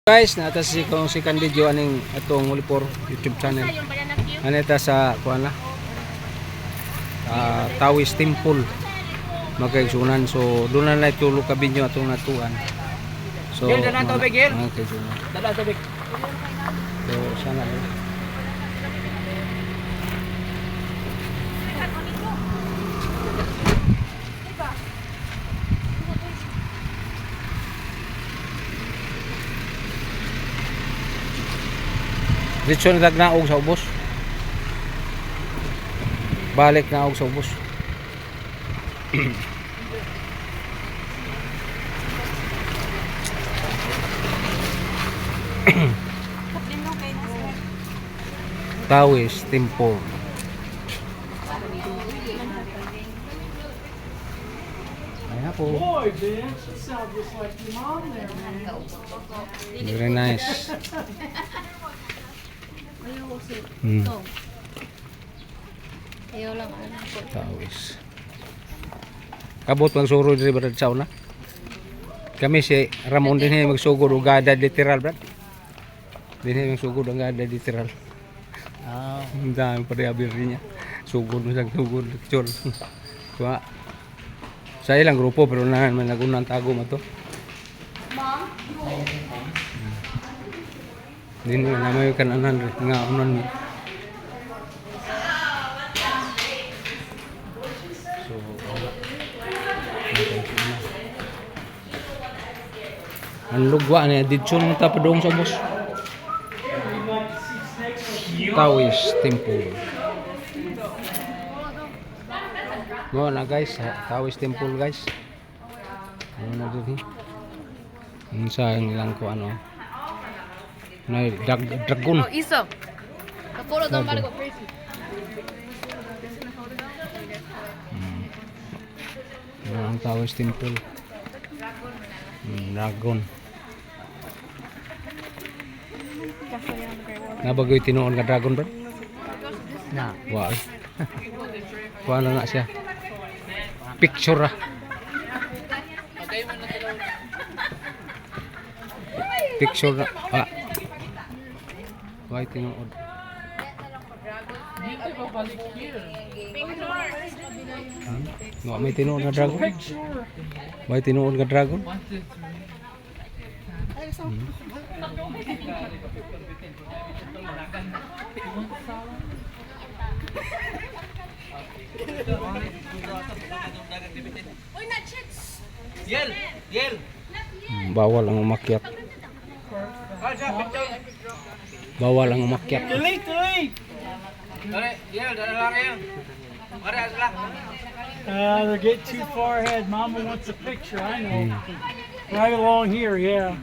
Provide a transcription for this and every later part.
Guys, nata si kung si video aning atong Ulipor YouTube channel. Anita sa kuan na. Tawis Temple. Magkaigsunan, so doon na tulo ka binyo atong natuan. So dala tubig gil. Dala tubig. So sana Dito na nagnaog sa ubos. Balik na og sa ubos. Tawis Temple. Ayan po. Very nice. Ayaw lang Tawis. Kabot magsugod diri brad sa una. Kami si Ramon din magsugod og gada literal brad. Din magsugod ang gada literal. Ang dami pa rin abir niya. Sugod mo siyang sugod lecture. Kaya sa ilang grupo pero naman nagunang tago mo to. Din na may kananan nga unan mo. So ang lugwa niya dito nang tapadong sa bus. Tawis Temple. Mo na guys, Tawis Temple guys. Ano na din. Sa ilang ko ano. Na dragon. Oh, Isa. Follow them by go crazy. Ang Tawis Temple. Dragon. Nabagoy tinuon nga dragon bro? Na. Wow. Kuha na siya. Picture ah. Picture na. Why tinuod? No, may tinuod nga dragon. May tinuod nga dragon. Bawal ang umakyat. Bawal ang umakyat. They're getting too far ahead. Mama wants a picture, I know. Right along here, yeah.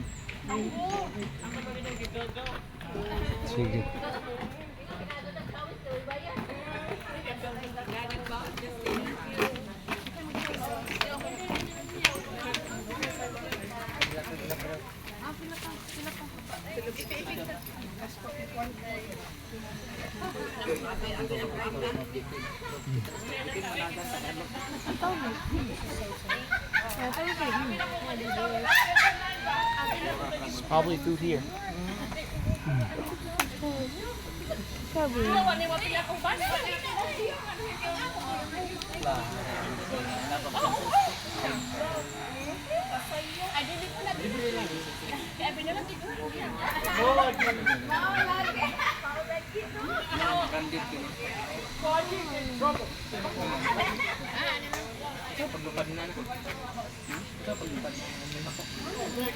Sige. It's probably through here.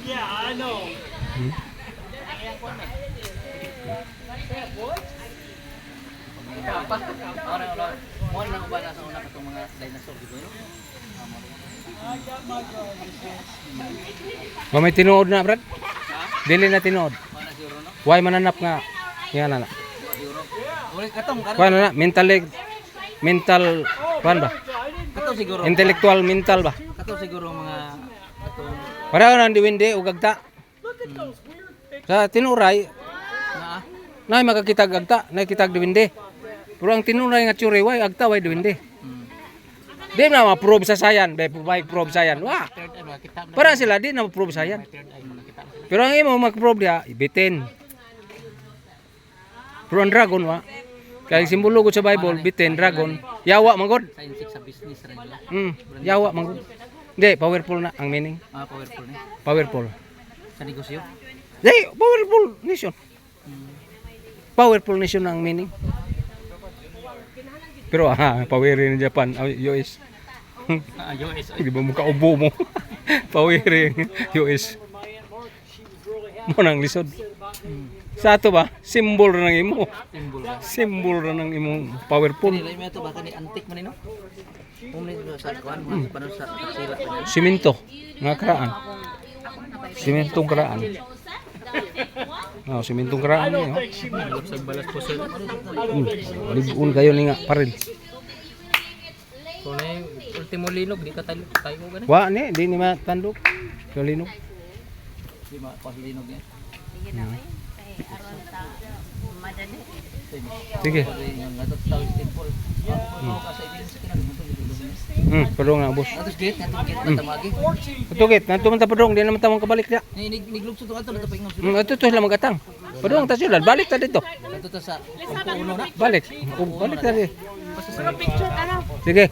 Yeah, I know. May tinuod na brad? Dili na tinuod. Why mananap nga? Nga na. Kuan na mental kuan ba? Kato siguro. Intellectual mental ba? Kato siguro mga katong Pareho na diwindi ug agta. Sa tinuray na na makakitag agta, na kitag diwindi. Pero ang tinuray nga tsuri way agta way diwindi. Di na ma-prove sa sayan, di pa prove sayan. Wah. third eye makita. Para sila di na ma-prove sayan. Third eye makita sila. Pero ang imo mag-prove diha, bitin. Pero ang dragon wa. Kaya simbolo ko sa Bible, bitin, dragon. Yawa man gud. Science sa business rin nila. Yawa man gud. Hindi, powerful na ang meaning. Powerful na. Powerful. Sa negosyo. Hey, powerful nation. Powerful nation ang meaning. Pero powerin ng Japan, US. US. Di ba mo kaubo mo? Powerin US. Mo nang lisod. Sa ato ba, symbol ra ng imo. Symbol ba? Symbol ra ng imong powerful. Nila mo ito baka ni antique man no? Kung sa kuan mga paano sa sila pa niya. Simento nga karaan. Simentong karaan. Simentong karaan niyo. Sa balas po sir. Ligon kayo ni nga paril. Kung na yung ultimo linog, di ka tayo mo ganun. Wa ni, di ni matandok. Kalinog. Di ba pas linog yan? Sige. Yung atot tawag temple. Ako kasi din sa kinang Padong na boss. atos gate na tamagi. Patugit, nanto man ta padong, di naman tamang kabalik dia. Niglugso to ato na tapay ngos. Ito lang magatang. Padong ta sila, balik ta dito. Ato to sa uno na. Balik. Balik ta dito. Mga picture, ano? Sige.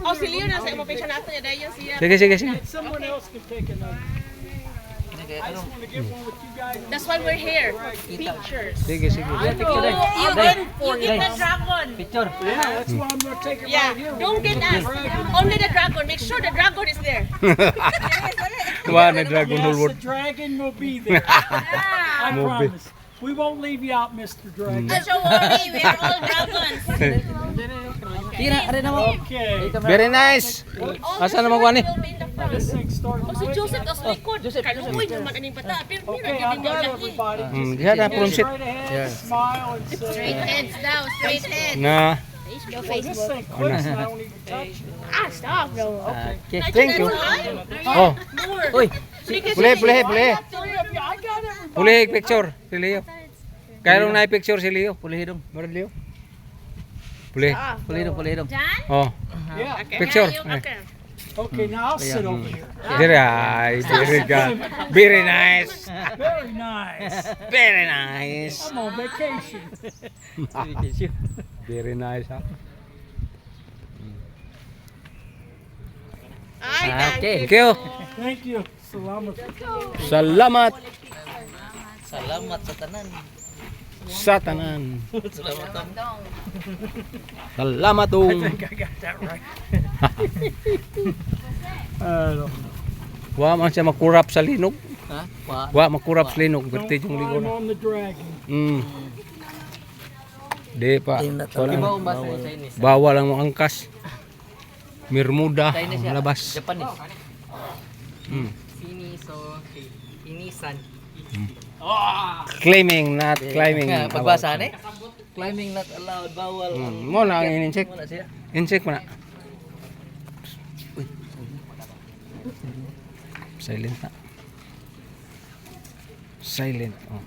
Oh, si Leo nasa imong picture natin. Yan dahil siya. Sige. Someone else can take another. Kaya ano? That's why we're here. Pictures. Sige. Picture day. You get the dragon. Picture. Yeah, that's why I'm gonna take it Yeah, right here. don't get us. Only the dragon. Make sure the dragon is there. Wa na Dragon Yes, Hollywood. the dragon will be there. I Will be. promise. We won't leave you out, Mr. Dragon. Don't worry, we're all dragons. Tira, are na mo. Okay. Very nice. Asa na magwani? This thing started Oh, si quick. Joseph tas likod. Kaluoy naman aning bata. Pero Okay, hindi I've na got laki. everybody. Diha na pronsit. Straight ahead, smile, and say, Heads down, straight head. Na. Your this thing clicks and I don't even touch it. Ah, stop, bro. Okay. Thank you. Oh, Uy, puli. I got everybody. Puli picture si Leo. Karon na picture si Leo. pulihidong. Mara Leo. Puli. Pulihidong. Oh, Yeah. picture. Okay, now I'll sit over here. Very nice. Very good. Very nice. Very nice. Very nice. I'm on vacation. Very nice ha. Okay. Thank you. Thank you. Salamat. Salamat Salamat sa tanan. sa tanan. Salamat tam. Salamat dong. I got that right. Wa man siya makurap sa linog. Ha? Wa. Wa makurap sa linog. Don't Berti yung ligo climb na. on the dragon. Di pa. Iba Wala. ang basa sa Chinese. Bawal ang mga angkas. Bermuda Chinese ang ya. labas. Japanese. Finisan. Claiming, not climbing. Pagbasa ni. Climbing not allowed, bawal. Mo na ang insect. Wala siya. Insect mo na. Silent na. Silent. Oh.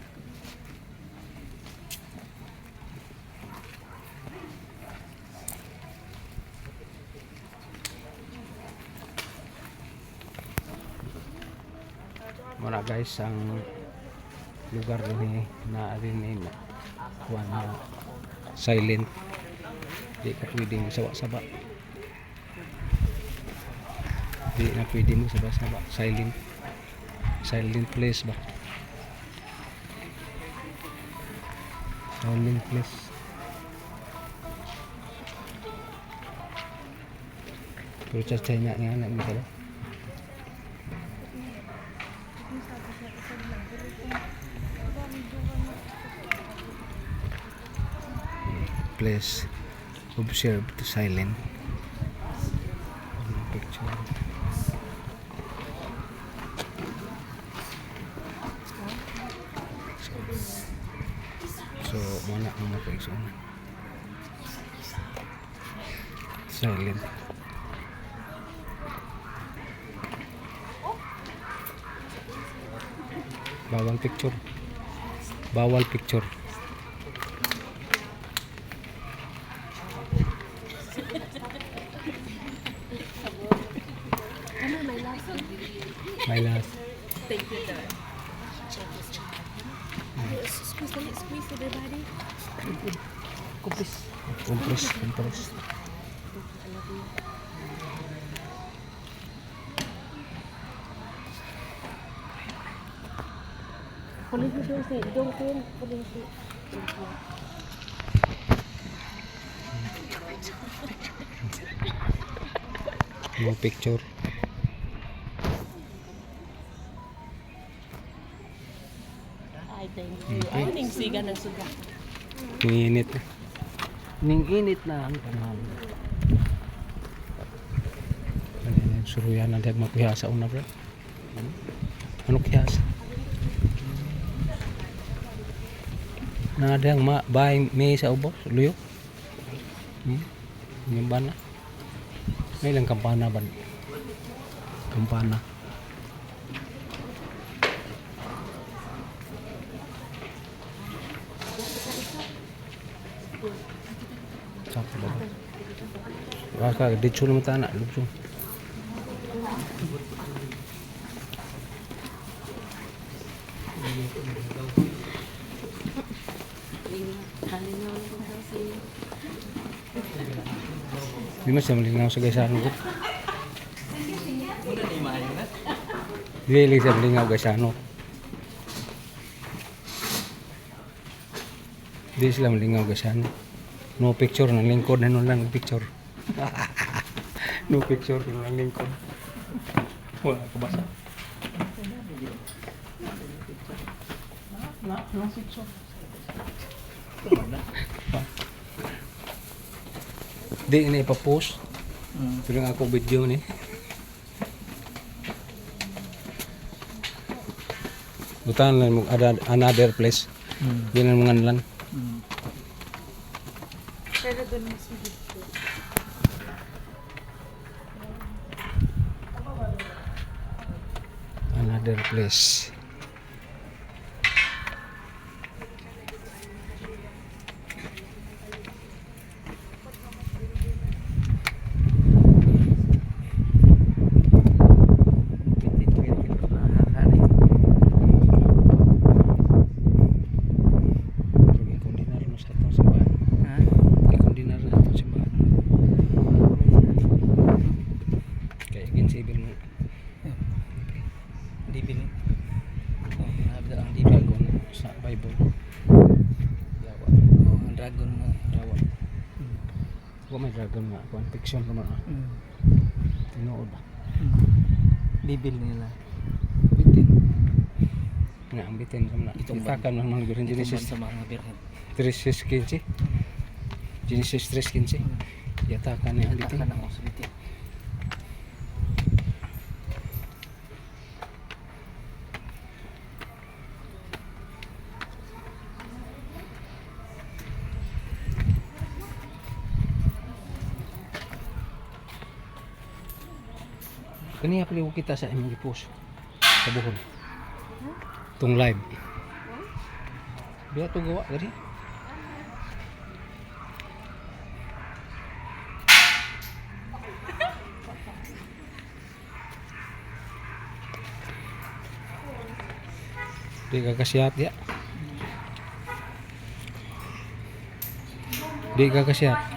Muna guys ang lugar ni na rin ni kuan na silent, di ka pwedeng sawa-saba, di na pwede mo sawa-saba, silent place ba, silent place. Pero cacay nga anak mo ba. Please observe to silent picture. So muna ang mga silent. Bawal picture. Bawal picture. My last. Squeeze everybody. Kupis. Compress. No picture. Ay, thank you. Ay, ningsiga ng suga. Init na. Ning init na ang panahon. Suruyan na dahil magkihasa una bro. Ano kihasa? Na ada yang bahay may sa ubos, luyo. Yung bana. May lang kampana ban. Kampana. Sakto ba? Waka ditso naman ta na, lubso. Di mas malinaw sa gaysano ko. Di lang sa malinaw gaysano. Di sila malinaw gaysano. No picture ng lingkod na nun lang picture. No picture ng lingkod. Wala ko basa. No picture. Di na ipapost. Pero nga ako video ni. Butan lang mo another place. Di na mga lan. Another place. Dibin. Oh, ada ang Dragon sa Bible. Yawa. Oh, ang dragon mo. Yawa. Wa may dragon nga. Kuan fiction naman. Tinuod. Bibil nila. Bitin. Nga ang bitin sa mga. Itong Itakan ng mga birin Genesis Sa mga birhen. 3:15. Genesis 3:15. Yatakan niya ang bitin. Takan ang osbitin. Kaniya pala kita sa imong i-post sa buhon. Tung live. Biya to gawa gari. Di ka kasiyat ya. Di ka kasiyat.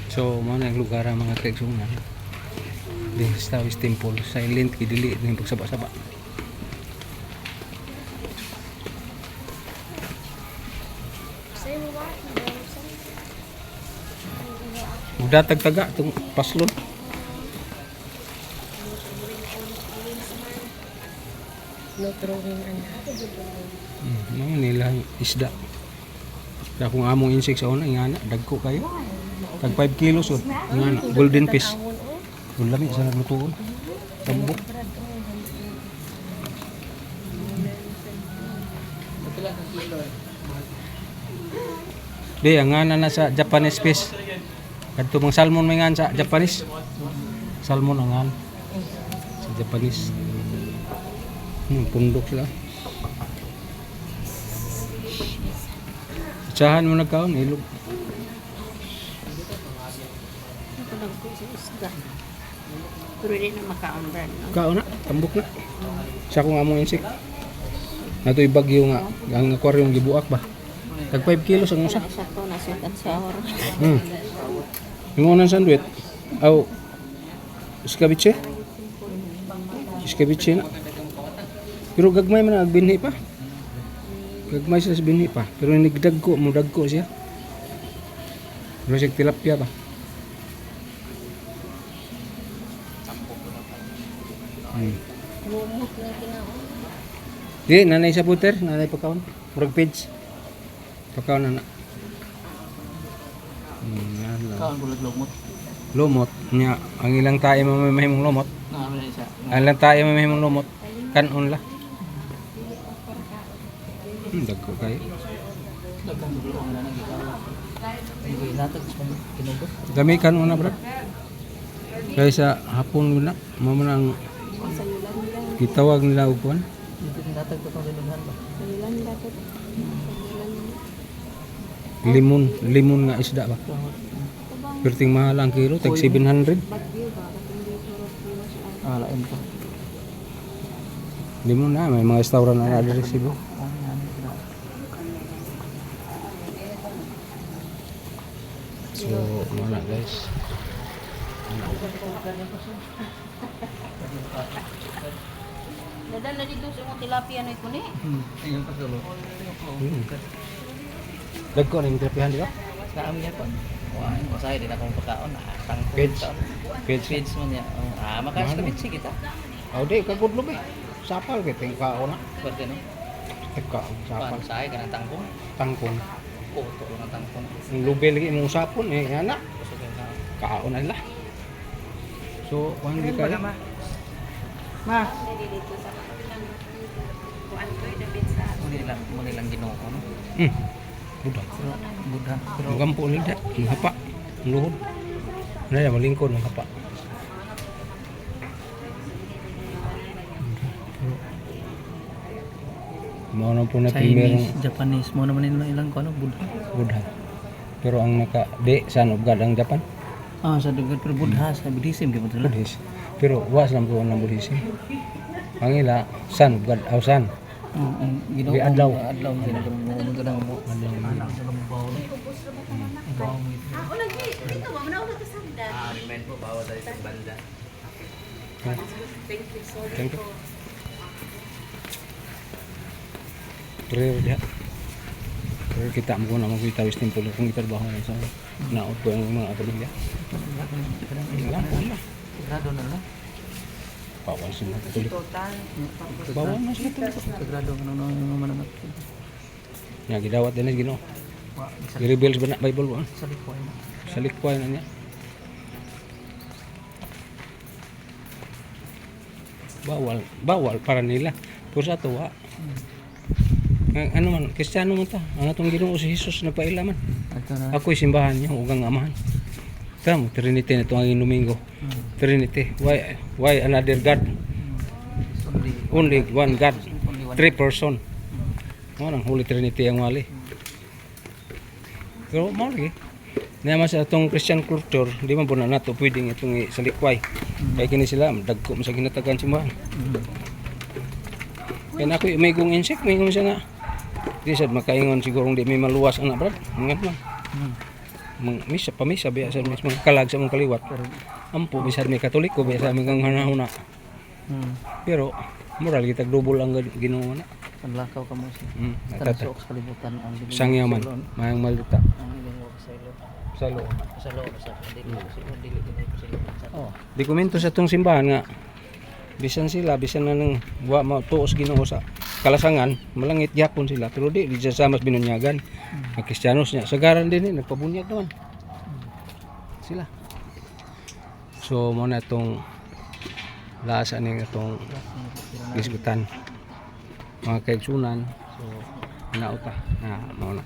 So, mo na ang lugar ang mga kaigsunan. Di sa Taoist Temple, silent kidili din pagsaba-saba. Mudatag taga itong paslon. No throwing ano. Mga nilang isda. Kaya kung among insect sa una, ingana, dagko kayo. Tag 5 kilos o. Ingana, golden fish. Ang lami sa naglutuon. Tambok. Di, ang ngana na sa Japanese fish. Kadto mga salmon may ngan sa Japanese. Salmon ang ngan. Sa Japanese. Pundok sila. Tsahan mo nagkaon, ilog. Pero hindi na maka-umbrand, no? Kaon na, tambok na. Sa kung among insik. Nato bagyo nga, ang aquarium gibuak ba. Tag 5 kilos ang usa. Sa to, na-sweet and sour. Yung unang sandwich, aw, iskabiche. Iskabiche na. Pero gagmay man ang binhi pa. Gagmay siya sa binhi pa. Pero nigdagko, mo dagko siya. Pero siya tilapia ba. Di, nanay sa puter, nanay pagkaon. Murag page. Pagkaon na na. Kaon bulag lumot. Lumot. Nya, ang ilang tayo mamahimong lumot. Namin isa. Ang ilang tayo mamahimong lumot. Kanon la. Dagko kayo. Dagang dulo ang nanang gikaw. Hindi natag sa kinubos. Gami kanon na bro. Kaya sa hapon na, mamanang gitawag nila upuan. Dito natag to tong linuhan ba. Limon nga isda ba. Perting mahal ang kilo, tag 700. Lain pa. Limon na, may mga restaurant na ada resibo. So, mana guys. Nadala dito sa mga tilapia na ito ni. Ayun pa solo. Dagko na yung terapihan, di ba? Sa amin yan pa. Wah, masaya din akong pagkaon. Tangkol. Page. Page mo niya. Makakas kami kita. Oh, di, kagudlo ba? Sapal ka, tingkao na. Pwede no? Tingkao, sapal. Kuan say ka ng tangkong. Tangkon. Puto lang ang tangkong. Ang lubel lagi mong sapon, eh, yan na. Gusto ko na. Kaon na nila. So, kung hindi kayo. Ma. Muni lang ginoo no. Budak. Buddha. Pero Ang gampo nila, ang hapa, ang luhod. Naya, malingkod ang hapa. Mao na po na primerong Chinese, Japanese, mo naman nila ilang ko ano, Buddha. Buddha. Pero ang naka-di, saan of God ang Japan? Sa dugat pero Buddha sa Buddhism kay betul. Buddhist. Pero was lang po ang Buddhism. Ang ila, son of God, aw son. Ginoo Di adlaw. Adlaw ginoo mo ganang mo. Remind po bawa tayo sa banda. Thank you. Prayer dia. Prayer kita mo na magkita wis temple kung itrabaho na sa naot ko ang mga pamilya. Wala. Grado na lang. Bawal sila katulik. Bawal na sila katulik. Grado no mananap. Nga gidawat din Ginoo. I-reveals ba na Bible ba? Sa likoy na. Sa likway na niya. Bawal para nila. Pero sa tuwa. Ano man, Kristiyano man ta. Ang atong Ginoo si Jesus na pailaman. Ato na. Ako'y simbahan niya, ugang amahan. Tama, Trinity na itong ang Domingo. Trinity. Why another God? Only one God. Three person. Ang Holy Trinity ang wali. Pero mali. Naman sa itong Christian culture, di man po na nato pwedeng itong sa likway. Kaya kini sila, dagko sa ginatagan simbahan. Kaya na ako may kong insect, may kong siya nga. Di sad makaingon siguro di may maluwas anak brad. Ingat man. Misa pamisa biya sa mismo kalag sa mong kaliwat. Ampo bisad may Katoliko biya sa aming hanahuna. Pero moral kita double ang Ginoo na. Panlakaw ka mo siya. Tata. Tanso sa kalibutan ang Sangyaman, mayang malita. Ang ginoo sa ilo. Sa loob. Sa loob sa dili ko sa dili ko sa ilo. Oh, dokumento sa tong simbahan nga Bisan sila, bisan na nang wa mo tuos Ginoo sa kalasangan, malangit gyapon sila pero di sa samas binunyagan. Ang Kristiyanos niya, sagaran din nagpabunyag naman. Sila. So mo na itong lasa ni itong gisgutan. Mga kaigsunan. So nauta na mao na.